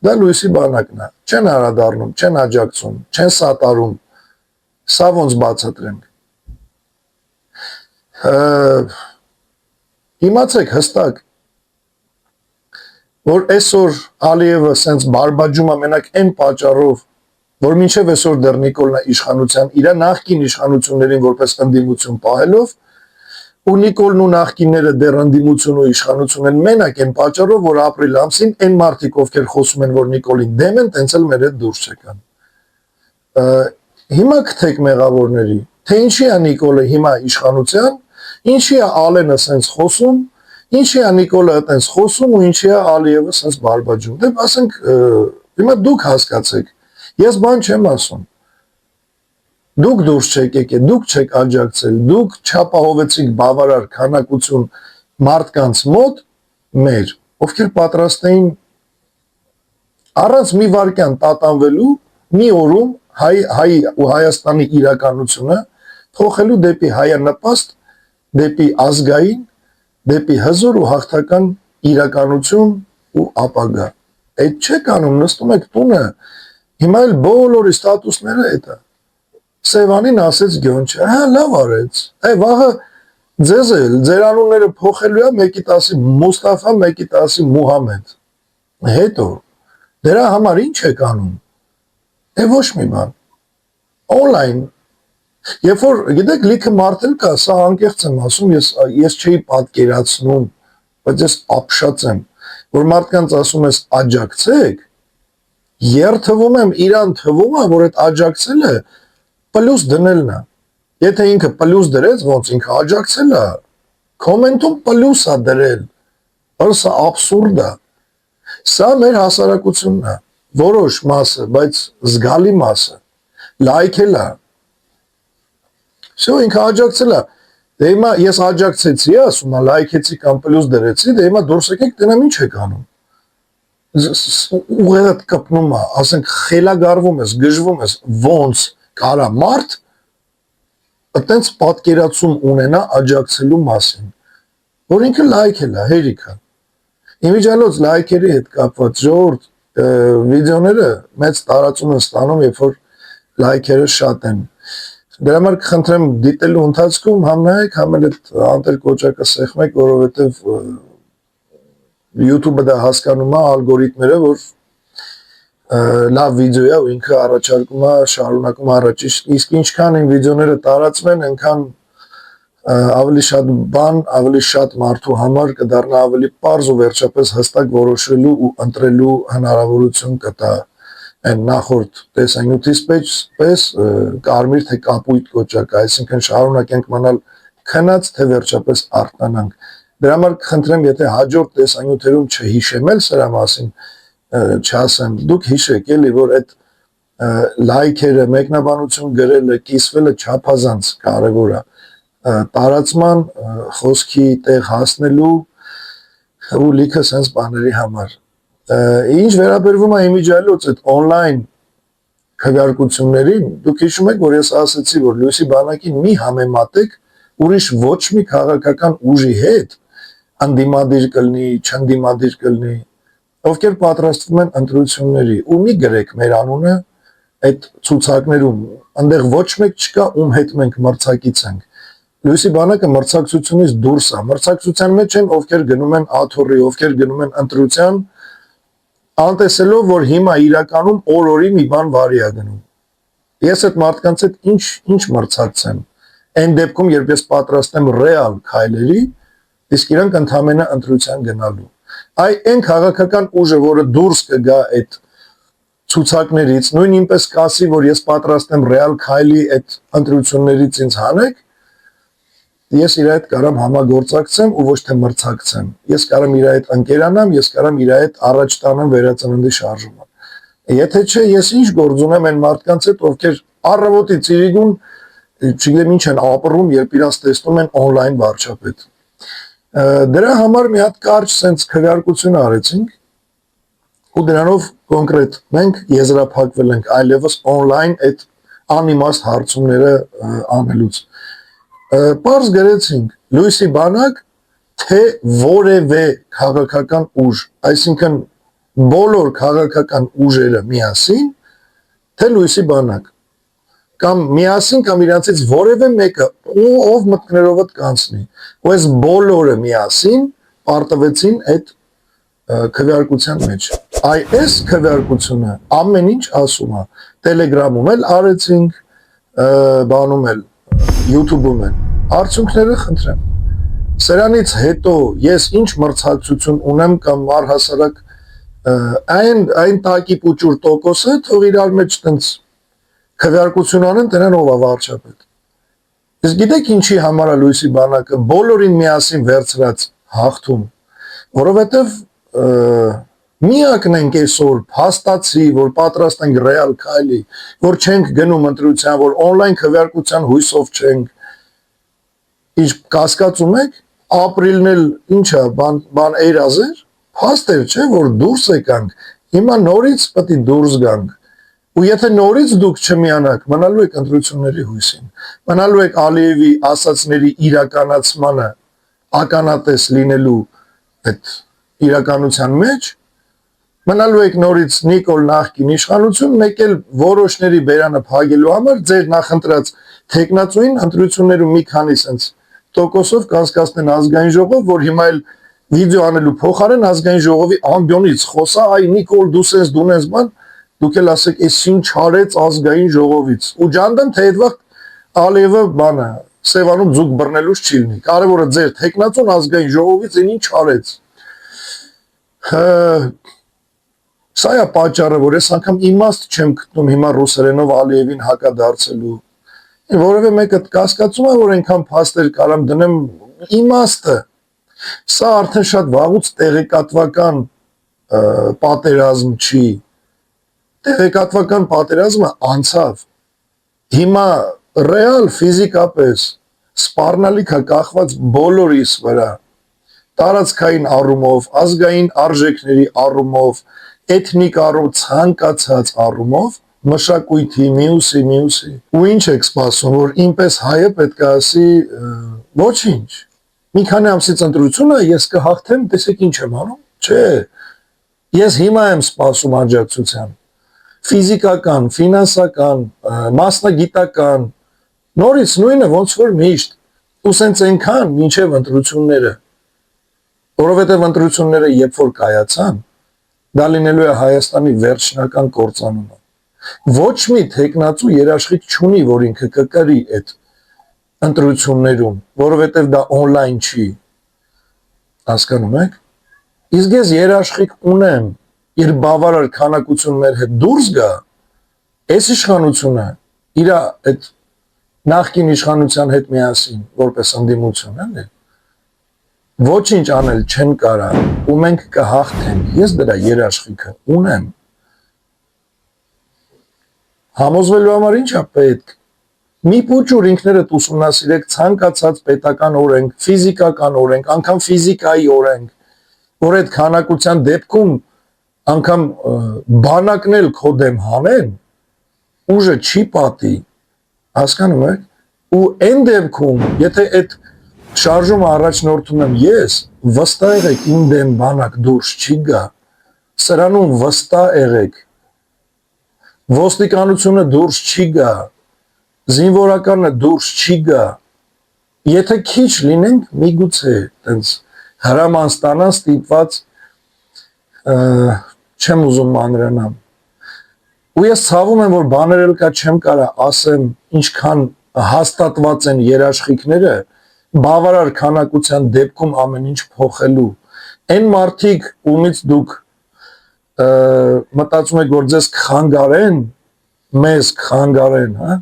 [SPEAKER 1] դա Լուիսի բանակն է։ Չեն հարադառնում, չեն աջակցում, չեն սատարում։ Սա ոնց բացատրենք։ Իմացեք հստակ, որ այսօր Ալիևը սենց բարբաջում է մենակ այն պատճառով, որ մինչև այսօր դեռ Նիկոլն է իշխանության, իր նախկին իշխանություններին որպես ընդդիմություն պահելով, ու Նիկոլն ու նախկինները դեռ ընդդիմություն ու իշխանություն են մենակ այն պատճառով, որ ապրիլ ամսին այն մարդիկ, ովքեր խոսում են, որ Նիկոլին դեմ են, տենց էլ մեր հետ դուրս չեկան։ Հիմա գտեք մեղավորների, թե ինչի է Նիկոլը հիմա իշխանության, ինչի է Ալենը սենց խոսում, ինչի է Նիկոլը այտենց խոսում ու ինչի է Ալիևը սենց բարբաջում։ Դե ասենք, հիմա դուք հասկացեք, ես բան չեմ ասում։ Դուք դուրս չեք եկել, դուք չեք աջակցել, դուք չապահովեցիք բավարար քանակություն մարդկանց մոտ մեր, ովքեր պատրաստ էին առանց մի վայրկյան տատանվելու մի օրում հայ ու Հայաստանի իրականությունը փոխելու դեպի հայանպաստ, դեպի ազգային, դեպի հզոր ու հաղթական իրականություն ու ապագա։ Այդ չեք անում, նստում եք տունը, հիմա էլ բոլորի ստատուսները էդ է։ Սևանին ասեց գյոն չէ, հա լավ արեց, վաղը ձեզ էլ ձեր անունները փոխելու է, մեկի տասի Մուստաֆա, մեկի տասի Մուհամեդ, հետո դրա համար ինչ եք անում, ոչ մի բան, online, երբ որ գիտեք լիքը մարդ էլ կա, սա անկեղծ եմ ասում, ես չէի պատկերացնում, բայց ես ապշած եմ, որ մարդկանց ասում ես աջակցեք, երթվում եմ իրան թվում է, որ այդ աջակցելը պլյուս դնելն է, եթե ինքը պլյուս դրեց, ոնց ինքը աջակցել է, կոմենտում պլյուս է դրել, սա աբսուրդ է, սա մեր հասարակությունն է, որոշ մասը, բայց զգալի մասը, լայքել է, ինքը աջակցել է, դե հիմա ես աջակցեցի, ասում է, լայքեցի կամ պլյուս դրեցի, դե հիմա դուրս եկեք տնեմ ինչ եք անում, ուղեղդ կպնում է, ասենք խելագարվում ես, գժվում ես, ոնց կարա մարդ, այտենց պատկերացում ունենա աջակցելու մասին, որ ինքը լայքել է, հերիք է, իմիջիալոց լայքերի հետ կապված ժողովուրդ վիդեոները մեծ տարածում են ստանում, երբ որ լայքերը շատ են, դրա համար կխնդրեմ դիտելու ընթացքում համ նայեք, համ էլ այդ անտեր կոճակը սեղմեք, որովհետև YouTube-ը դա հասկանում է ալգորիթմերը, որ լավ վիդեո է ու ինքը առաջարկում է շարունակում առաջ, իսկ ինչքան են վիդեոները տարածվեն, այնքան ավելի շատ բան, ավելի շատ մարդու համար կդառնա ավելի պարզ ու վերջապես հստակ որոշելու ու ընտրելու հնարավորություն կտա այն նախորդ տեսանյութից պես կարմիր թե կապույտ կոճակը, այսինքն շարունակենք մնալ քնած, թե վերջապես արտանանք։ Դրա համար կխնդրեմ, եթե հաջորդ տեսանյութերում չհիշեմ էլ սրա մասին, չասեմ, դուք հիշեք էլի, որ այդ լայքերը, մեկնաբանություն գրելը, կիսվելը չափազանց կարևոր է տարածման, խոսքի տեղ հասնելու ու լիքը սենց բաների համար։ Ինչ վերաբերվում է իմիջիալոց այդ on-line քվեարկություններին, դուք հիշում եք, որ ես ասացի, որ Լույսի բանակին մի համեմատեք ուրիշ ոչ մի քաղաքական ուժի հետ, անդիմադիր կլինի, չանդիմադիր կլինի, ովքեր պատրաստվում են ընտրությունների, ու մի գրեք մեր անունը այդ ցուցակներում, այնտեղ ոչ մեկ չկա, ում հետ մենք մրցակից ենք։ Լույսի բանակը մրցակցությունից դուրս է, մրցակցության մեջ են, ովքեր գնում են աթոռի, ովքեր գնում են ընտրության, անտեսելով, որ հիմա իրականում օր-օրի մի բան վարի է գնում։ Ես այդ մարդկանց հետ ինչ մրցակցեմ։ Այն դեպքում, երբ ես պատրաստ եմ ռեալ քայլերի, իսկ իրանք ընդհանրապես ընտրության գնալու։ Այն քաղաքական ուժը, որը դուրս կգա այդ ցուցակներից, նույն ինպես կասի, որ ես պատրաստ եմ ռեալ քայլի այդ ընտրություններից ինձ հանեք, ես իր հետ կարամ համագործակցեմ ու ոչ թե մրցակցեմ։ Ես կարամ իր հետ ընկերանամ, ես կարամ իր հետ առաջ տանեմ վերածննդի շարժումը։ Եթե չէ, ես ինչ գործ ունեմ այն մարդկանց հետ, ովքեր առավոտի ծիրիգուն, չգիտեմ ինչ են ապրում, երբ իրանց տեսնում են on-line վարչապետ։ Դրա համար մի հատ կարճ սենց քվեարկություն արեցինք ու դրանով կոնկրետ մենք եզրափակվել ենք այլևս on-line այդ անիմաստ հարցումները անելուց։ Պարզ գրեցինք Լույսի բանակ, թե որևէ քաղաքական ուժ, այսինքն բոլոր քաղաքական ուժերը միասին, թե Լույսի բանակ, կամ միասին կամ իրանցից որևէ մեկը ով մտքներովդ կանցնի, ու այս բոլորը միասին պարտվեցին այդ քվեարկության մեջ։ Այս քվեարկությունը ամեն ինչ ասում է, Telegram-ում էլ արեցինք, բանում էլ, YouTube-ում էլ, արդյունքները խնդրեմ։ Սրանից հետո ես ինչ մրցակցություն ունեմ կամ առհասարակ այն տակի պուճուր տոկոսը, թող իրար մեջ տենց քվեարկություն անեն, տնեն ով է վարչապետ։ Իսկ գիտեք ինչի համար է Լույսի բանակը բոլորին միասին վերցրած հաղթում, որովհետև միակն ենք այսօր փաստացի, որ պատրաստ ենք ռեալ քայլի, որ չենք գնում ընտրության, որ on-line քվեարկության հույսով չենք։ Իսկ կասկածում եք, ապրիլն էլ ինչա, բան երազեր, փաստեր չէ, որ դուրս եկանք, հիմա նորից պետք է դուրս գանք։ Ու եթե նորից դուք չմիանաք, մնալու եք ընտրությունների հույսին, մնալու եք Ալիևի ասածների իրականացմանը ականատես լինելու այդ իրականության մեջ, Մնալու եք նորից Նիկոլ նախկին իշխանություն, մեկ էլ որոշների բերանը փակելու համար ձեր նախընտրած տեխնացուին ընտրություններում մի քանի sense տոկոսով կանցկացնեն ազգային ժողով, որ հիմա էլ վիդեո անելու փոխարեն ազգային ժողովի ամբիոնից խոսա, այ Նիկոլ դու sense դունես բան, դուք էլ ասեք, էս ինչ արեց ազգային ժողովից։ Ու ջանդեմ թե այդ վաղ Ալիևը բանը Սևանում ձուկ բռնելուց չի լինի։ Կարևորը ձեր տեխնացուն ազգային ժողովից այն ինչ արեց։ Սա է պատճառը, որ ես անգամ իմաստ չեմ գտնում հիմա ռուսերենով Ալիևին հակադարձելու։ Որովհետև մեկը կասկածում է, որ այնքան փաստեր կարամ դնեմ իմաստը։ Սա արդեն շատ վաղուց տեղեկատվական պատերազմ չի։ Տեղեկատվական պատերազմը անցավ։ Հիմա ռեալ ֆիզիկապես սպառնալիք է կախված բոլորիս վրա։ Տարածքային առումով, ազգային արժեքների առումով, էթնիկ առումով, ցանկացած առումով, մշակույթի, մյուսի։ Ու ինչ եք սպասում, որ ինպես հայը պետք է ասի ոչինչ։ Մի քանի ամսից ընտրություն է, ես կհաղթեմ, տեսեք ինչ եմ անում։ Չէ։ Ես հիմա եմ սպասում աջակցության։ Ֆիզիկական, ֆինանսական, մասնագիտական, նորից նույնը ոնց որ միշտ։ Ու սենց այնքան մինչև ընտրությունները, որովհետև ընտրությունները երբ որ կայացան, դա լինելու է Հայաստանի վերջնական կործանումը։ Ոչ մի տեխնացու երաշխիք չունի, որ ինքը կկրի այդ ընտրություններում, որովհետև դա on-line չի։ Հասկանում եք։ Իսկ ես երաշխիք ունեմ, իր բավարար քանակություն մեր հետ դուրս գա, այս իշխանությունը իր այդ նախկին իշխանության հետ միասին, որպես ընդդիմություն, էլի։ Ոչինչ անել չեն կարա, ու մենք կհաղթենք, ես դրա երաշխիքը ունեմ։ Համոզվելու համար ինչ է պետք։ Մի փոքր ինքներդ ուսումնասիրեք ցանկացած պետական օրենք, ֆիզիկական օրենք, անգամ ֆիզիկայի օրենք, որ այդ քանակության դեպքում անգամ բանակն էլ քո դեմ հանեն, ուժը չի պատի, հասկանում եք, ու այն դեպքում, եթե այդ շարժումը առաջնորդում եմ ես, վստահ եղեք իմ դեմ բանակ դուրս չի գա, սրանում վստահ եղեք, ոստիկանությունը դուրս չի գա, զինվորականը դուրս չի գա, եթե քիչ լինենք միգուցե տենց հրաման ստանան ստիպված չեմ ուզում մանրանամ։ Ու ես ցավում եմ, որ բաներ էլ կա չեմ կարա ասեմ ինչքան հաստատված են երաշխիքները, բավարար քանակության դեպքում ամեն ինչ փոխելու։ Այն մարդիկ, ումից դուք մտածում եք, որ ձեզ կխանգարեն, մեզ կխանգարեն, հա։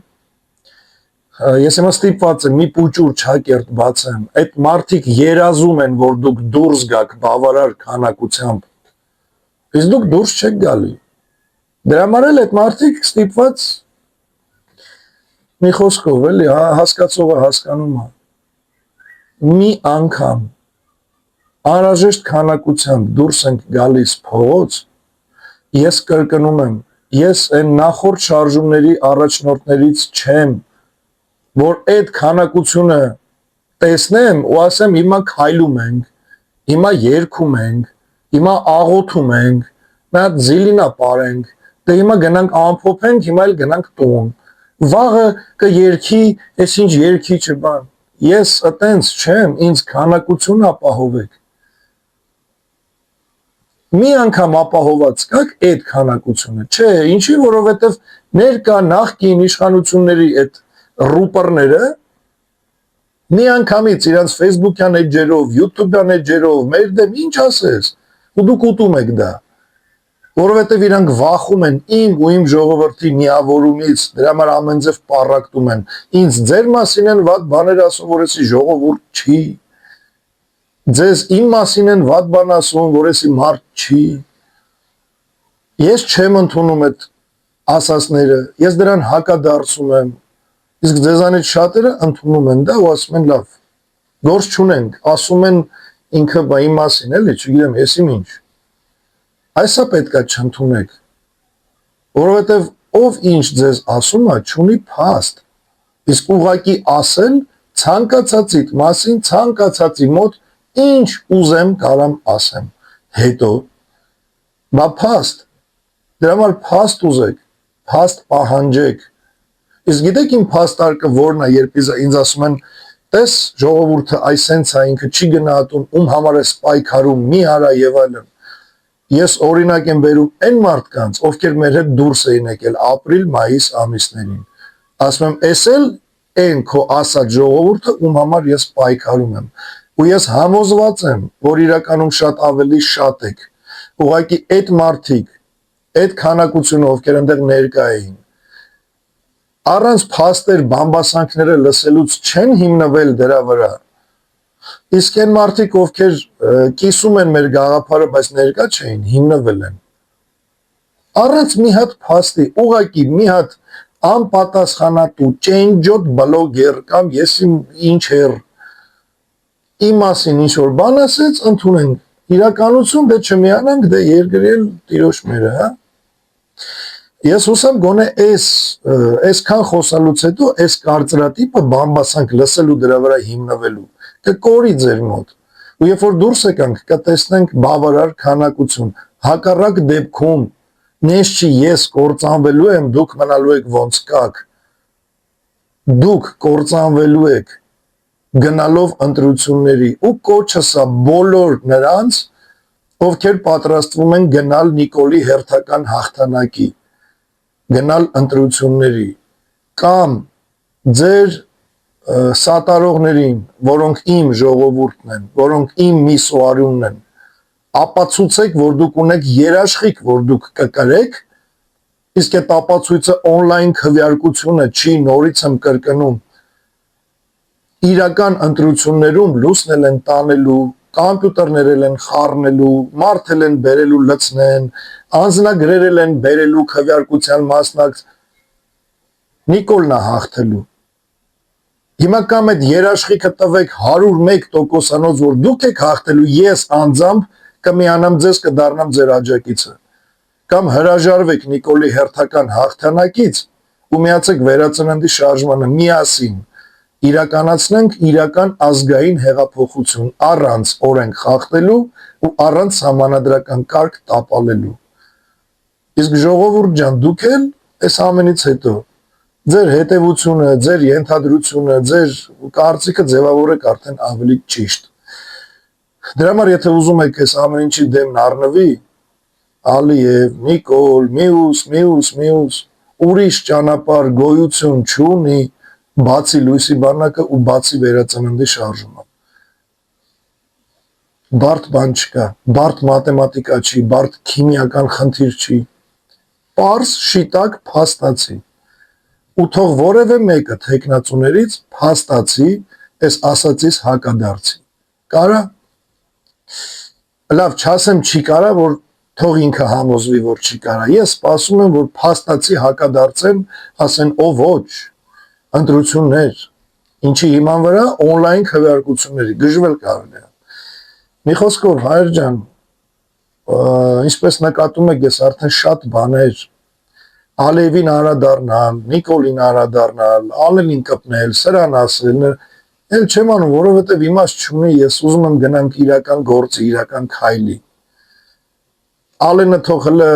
[SPEAKER 1] Ես հիմա ստիպված եմ մի փուճուր չակերտ բացեմ, այդ մարդիկ երազում են, որ դուք դուրս գաք բավարար քանակությամբ, իսկ դուք դուրս չեք գալի։ Դրա համար էլ այդ մարդիկ ստիպված մի խոսքով էլի, հասկացողը հասկանում է, մի անգամ անհրաժեշտ քանակությամբ դուրս ենք գալիս փողոց, ես կրկնում եմ, ես այն նախորդ շարժումների առաջնորդներից չեմ, որ այդ քանակությունը տեսնեմ ու ասեմ հիմա քայլում ենք, հիմա երգում ենք, հիմա աղոթում ենք, մի հատ զիլինա ապարենք, դե հիմա գնանք ամփոփենք, հիմա էլ գնանք տուն, վաղը կերքի, այս ինչ երգի չբան, ես այտենց չեմ, ինձ քանակություն ապահովեք, մի անգամ ապահոված կաք այդ քանակությունը, չէ, ինչի, որովհետև ներկա նախկին իշխանությունների այդ ռուպերները մի անգամից իրանց Facebook-յան էջերով, YouTube-յան էջերով, մեր դեմ ինչ ասես, ու դուք ուտում եք դա, որովհետև իրանք վախում են իմ ու իմ ժողովրդի միավորումից, դրա համար ամեն ձև պառակտում են, ինձ ձեր մասին են վատ բաներ ասում, որ էսի ժողովուրդ չի, ձեզ իմ մասին են վատ բան ասում, որ էսի մարդ չի, ես չեմ ընդունում այդ ասածները, ես դրան հակադարձում եմ, իսկ ձեզանից շատերը ընդունում են դա ու ասում են լավ, գործ չունենք, ասում են ինքը իմ մասին էլի, չգիտեմ, ես իմ ինչ, այսա պետք է չընդունեք, որովհետև ով ինչ ձեզ ասում է, չունի փաստ, իսկ ուղղակի ասել ցանկացածիդ մասին, ցանկացածի մոտ ինչ ուզեմ կարամ ասեմ, հետո Բա փաստ, դրա համար փաստ ուզեք, փաստ պահանջեք։ Իսկ գիտեք իմ փաստարկը որն է, երբ ինձ ասում են, տես ժողովուրդը այսենց է, ինքը չի գնահատում, ում համար է պայքարում, մի արա եւ այլն։ Ես օրինակ եմ բերում այն մարդկանց, ովքեր մեր հետ դուրս էին եկել ապրիլ-մայիս ամիսներին։ Ասում եմ, էս էլ այն քո ասած ժողովուրդը, ում համար ես պայքարում եմ։ Ու ես համոզված եմ, որ իրականում շատ ավելի շատ եք։ Ուղղակի այդ մարդիկ, այդ քանակությունը, ովքեր այնտեղ ներկա էին, առանց փաստեր բամբասանքները լսելուց չեն հիմնվել դրա վրա։ Իսկ այն մարդիկ, ովքեր կիսում են մեր գաղափարը, բայց ներկա չէին, հիմնվել են։ Առանց մի հատ փաստի, ուղղակի մի հատ անպատասխանատու ճենջոտ բլոգեր կամ ես ինչ էր իմ մասին ինչ որ բան ասեց, ընդունենք իրականություն, դե չմիանանք, դե երկրել տիրոջ մերը, հա։ Ես հուսամ գոնե այսքան խոսալուց հետո այս կարծրատիպը բամբասանք լսելու դրա վրա հիմնվելու կկորի ձեր մոտ։ Ու երբ որ դուրս եկանք, կտեսնենք բավարար քանակություն։ Հակառակ դեպքում նես չի ես կործանվելու եմ, դուք մնալու եք ոնց կաք։ Դուք կործանվելու եք գնալով ընտրությունների ու կոչը սա բոլոր նրանց, ովքեր պատրաստվում են գնալ Նիկոլի հերթական հաղթանակի, գնալ ընտրությունների կամ ձեր սատարողներին, որոնք իմ ժողովուրդն են, որոնք իմ միսուարյունն են, ապացուցեք, որ դուք ունեք երաշխիք, որ դուք կկրեք, իսկ այդ ապացույցը on-line քվեարկությունը չի, նորից եմ կրկնում, իրական ընտրություններում լուսնել են տանելու, կամպյուտերներել են խառնելու, մարդել են բերելու լցնեն, անձնագրերել են բերելու քվեարկության մասնակից, Նիկոլն է հաղթելու։ Հիմա կամ այդ երաշխիքը տվեք 101%-անոց, որ դուք եք հաղթելու, ես անձամբ կմիանամ ձեզ, կդառնամ ձեր աջակիցը, կամ հրաժարվեք Նիկոլի հերթական հաղթանակից ու միացեք վերածննդի շարժմանը միասին, իրականացնենք իրական ազգային հեղափոխություն առանց օրենք խախտելու ու առանց համանadrական կարգ տապալելու։ Իսկ ժողովուրդ ջան, դուք էլ այս ամենից հետո ձեր հետևությունը, ձեր ենթադրությունը, ձեր կարծիքը ձևավորեք արդեն ավելի ճիշտ։ Դրա համար եթե ուզում եք այս ամեն ինչի դեմն առնվի, Ալիև, Նիկոլ, մյուս, ուրիշ ճանապարհ գոյություն չունի, բացի լույսի բանակը ու բացի վերածննդի շարժումը։ Բարդ բան չկա, բարդ մաթեմատիկա չի, բարդ քիմիական խնդիր չի, պարզ շիտակ փաստացի։ Ու թող որևէ մեկը թեկնածուներից փաստացի այս ասածից հակադարձի։ Կարա։ Լավ, չասեմ չի կարա, որ թող ինքը համոզվի, որ չի կարա։ Ես սպասում եմ, որ փաստացի հակադարձեն, ասեն, «Ո ոչ, ընտրություններ, ինչի հիման վրա on-line քվեարկությունների գժվել կարելի է»։ Մի խոսքով, հայր ջան, ինչպես նկատում եք, ես արդեն շատ բաներ Ալիևին անդրադառնալ, Նիկոլին անդրադառնալ, Ալենին կպնել, սրան ասել, էլ չեմ անում, որովհետև իմաստ չունի, ես ուզում եմ գնանք իրական գործի, իրական քայլի։ Ալենը թող հլը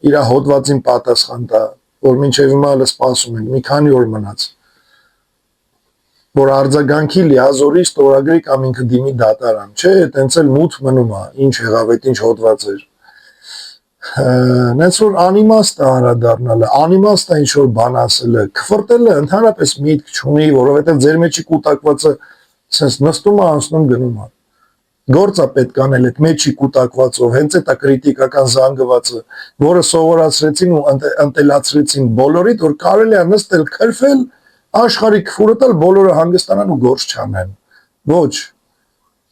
[SPEAKER 1] իր հոդվածին պատասխան տա, որ մինչև հիմա հլը սպասում ենք, մի քանի օր մնաց, որ արձագանքի լիազորի ստորագրի կամ ինքը դիմի դատարան, չէ, տենց էլ մութ մնում է, ինչ եղավ, այդ ինչ հոդված էր։ Նենց որ անիմաստ է անդրադառնալը, անիմաստ է ինչ-որ բան ասելը, քվրտելը ընդհանրապես միտք չունի, որովհետև ձեր մեջի կուտակվածը սենց նստում է, անցնում գնում է։ Գործ է պետք անել այդ մեջի կուտակվածով, հենց այդ է կրիտիկական զանգվածը, որը սովորացրեցին ու ընտելացրեցին բոլորիդ, որ կարելի է նստել, քրֆել, աշխարհի քֆուրը տալ, բոլորը հանգստանան ու գործ չանեն։ Ոչ,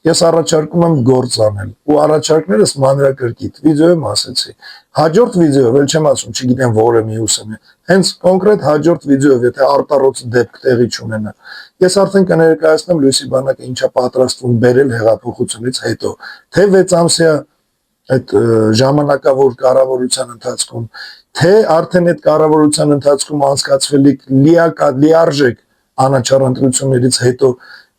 [SPEAKER 1] ես առաջարկում եմ գործ անել ու առաջարկներս մանրակրկիտ վիդեոյում ասեցի։ Հաջորդ վիդեոյով էլ չեմ ասում, չգիտեմ որը մյուսը։ Հենց կոնկրետ հաջորդ վիդեոյով, եթե արտառոց դեպք տեղի չունենա, ես արդեն կներկայացնեմ լույսի բանակը ինչա պատրաստվում բերել հեղափոխությունից հետո, թե 6 ամսյա այդ ժամանակավոր կառավարության ընթացքում, թե արդեն այդ կառավարության ընթացքում անցկացվելիք լիարժեք անաչառ ընտրություններից հետո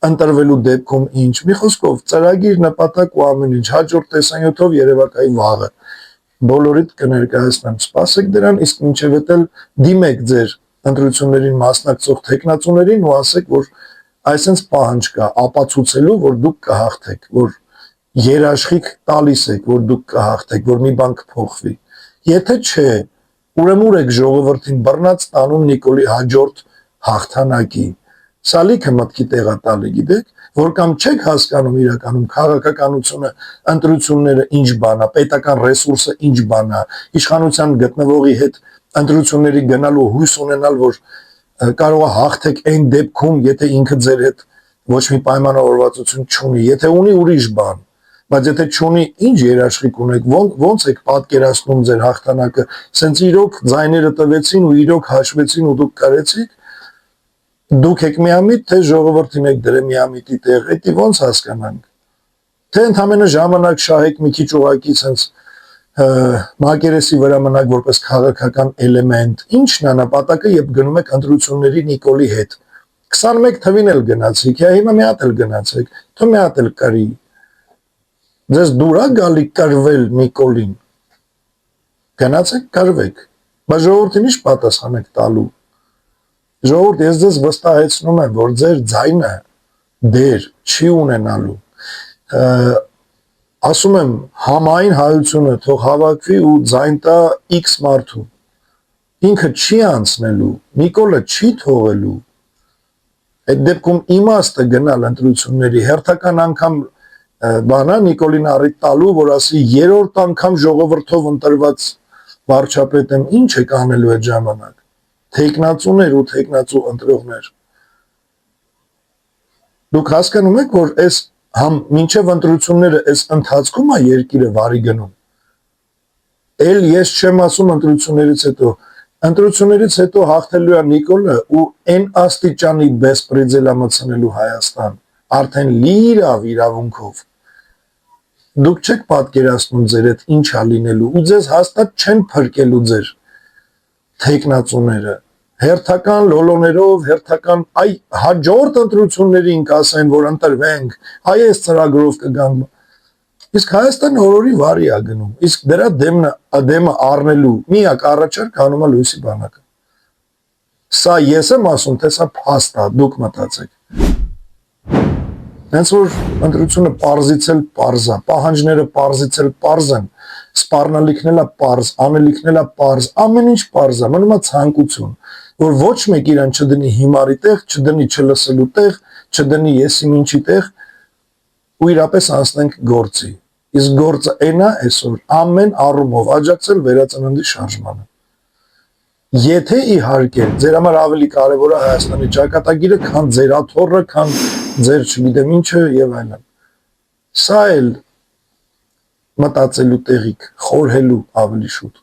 [SPEAKER 1] ընտրվելու դեպքում ինչ, մի խոսքով ծրագիր, նպատակ ու ամեն ինչ, հաջորդ տեսանյութով երևակայի վաղը, բոլորիդ կներկայացնեմ, սպասեք դրան, իսկ մինչև էտել դիմեք ձեր ընտրություններին մասնակցող տեխնացուներին ու ասեք, որ այսպես պահանջ կա ապացուցելու, որ դուք կհաղթեք, որ երաշխիք տալիս եք, որ դուք կհաղթեք, որ մի բան կփոխվի։ Եթե չէ, ուրեմն ուր եք ժողովրդին բռնած տանում Նիկոլի հաջորդ հաղթանակի։ Սալիքը մտքի տեղատալի գիտեք, որ կամ չեք հասկանում իրականում քաղաքականությունը, ընտրությունները ինչ բան է, պետական ռեսուրսը ինչ բան է, իշխանության գտնվողի հետ ընտրությունների գնալու հույս ունենալ, որ կարող է հաղթեք այն դեպքում, եթե ինքը ձեր հետ ոչ մի պայմանավորվածություն չունի, եթե ունի ուրիշ բան, բայց եթե չունի, ինչ երաշխիք ունեք, ոնց եք պատկերացնում ձեր հաղթանակը, սենց իրոք ձայները տվեցին ու իրոք հաշվեցին ու դուք կարեցիք, դուք եք միամիտ, թե ժողովրդին եք դրե միամիտի տեղ, էդի ոնց հասկանանք, թե ընդամենը ժամանակ շահեք մի քիչ ուղակի սենց մակերեսի վրա մնաք որպես քաղաքական էլեմենտ, ինչն է նպատակը, երբ գնում եք ընտրությունների Նիկոլի հետ, 21 թվին էլ գնացիք, հիմա մի հատ էլ գնացեք, թո մի հատ էլ կարի, ձեզ դուր է գալի կրվել Նիկոլին, գնացեք կրվեք, բայց ժողովրդին ինչ պատասխան եք տալու, ժողովուրդ, ես ձեզ վստահեցնում եմ, որ ձեր ձայնը դեր չի ունենալու, ասում եմ, համայն հայությունը թող հավաքվի ու ձայն տա X մարդու, ինքը չի անցնելու, Նիկոլը չի թողելու, այդ դեպքում իմաստը գնալ ընտրությունների, հերթական անգամ բանա Նիկոլին առիթ տալու, որ ասի երրորդ անգամ ժողովրդով ընտրված վարչապետ եմ, ինչ եք անելու այդ ժամանակ, թեկնածուներ ու թեկնածու ընտրողներ, դուք հասկանում եք, որ այս համ մինչև ընտրությունները այս ընթացքում է երկիրը վարի գնում, էլ ես չեմ ասում ընտրություններից հետո հաղթելու է Նիկոլը ու այն աստիճանի բեսպրեդելա մտցնելու Հայաստան, արդեն լիրավ իրավունքով, դուք չեք պատկերացնում ձեր հետ ինչ է լինելու ու ձեզ հաստատ չեն փրկելու ձեր թեկնածուները, հերթական լոլոներով, հերթական հաջորդ ընտրություններին կասեն, որ ընտրվենք, այս ծրագրով կգան, իսկ Հայաստանը օրորի վարի է գնում, իսկ դրա դեմը առնելու միակ առաջարկ հանում է Լույսի բանակը, սա ես եմ ասում, թե սա փաստ է, դուք մտածեք, հենց որ ընտրությունը պարզից էլ պարզ է, պահանջները պարզից էլ պարզ են, սպառնալիքն էլ է պարզ, անելիքն էլ է պարզ, ամեն ինչ պարզ է, մնում է ցանկություն, որ ոչ մեկ իրան չդնի հիմարի տեղ, չդնի չլսելու տեղ, չդնի եսի ինչի տեղ ու իրապես անցնենք գործի, իսկ գործը այն է այսօր ամեն առումով աջակցել վերածննդի շարժմանը, եթե իհարկե ձեր համար ավելի կարևոր է Հայաստանի ճակատագիրը, քան ձեր աթոռը, քան ձեր չգիտեմ ինչը եւ այլն, սա էլ մտածելու տեղիք, խորհելու ավելի շուտ,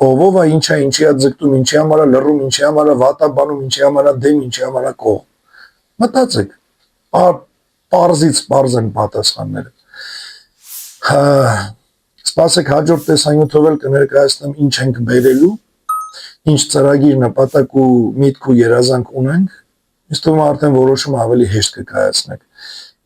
[SPEAKER 1] ով է ինչա ինչի է ձգտում, ինչի համար է լռում, ինչի համար է վատաբանում, ինչի համար է դեմ, ինչի համար է կողմ, մտածեք, պարզից պարզ են պատասխանները, սպասեք հաջորդ տեսանյութով էլ կներկայացնեմ ինչ ենք բերելու, ինչ ծրագիր նպատակ ու միտք ու երազանք ունենք, ինձ թվում է արդեն որոշումը ավելի հեշտ կկայացնենք,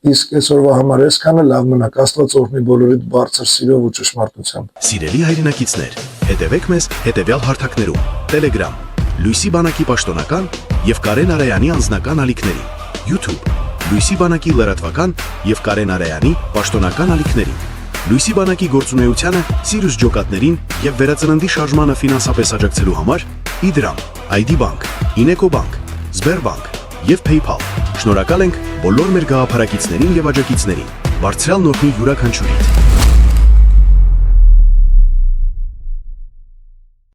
[SPEAKER 1] իսկ այսօրվա համար այսքանը, լավ մնաք, Աստված օրհնի բոլորիդ բարձր սիրով ու ճշմարտությամբ։
[SPEAKER 5] Սիրելի հայրենակիցներ, հետևեք մեզ հետևյալ հարթակներում. Telegram, Լույսի բանակի պաշտոնական եւ Կարեն Արայանի անձնական ալիքներին, YouTube, Լույսի բանակի լրատվական եւ Կարեն Արայանի պաշտոնական ալիքներին, Լույսի բանակի գործունեությանը, Սիրուս ջոկատներին եւ վերածննդի շարժմանը ֆինանսապես աջակցելու համար Իդրամ, ID Bank, Ineco Bank, Sberbank եւ PayPal։ Շնորհակալ ենք բոլոր մեր գաղափարակիցներին եւ աջակիցներին։ Բարձրյալն օրհնի յուրաքանչյուրիդ։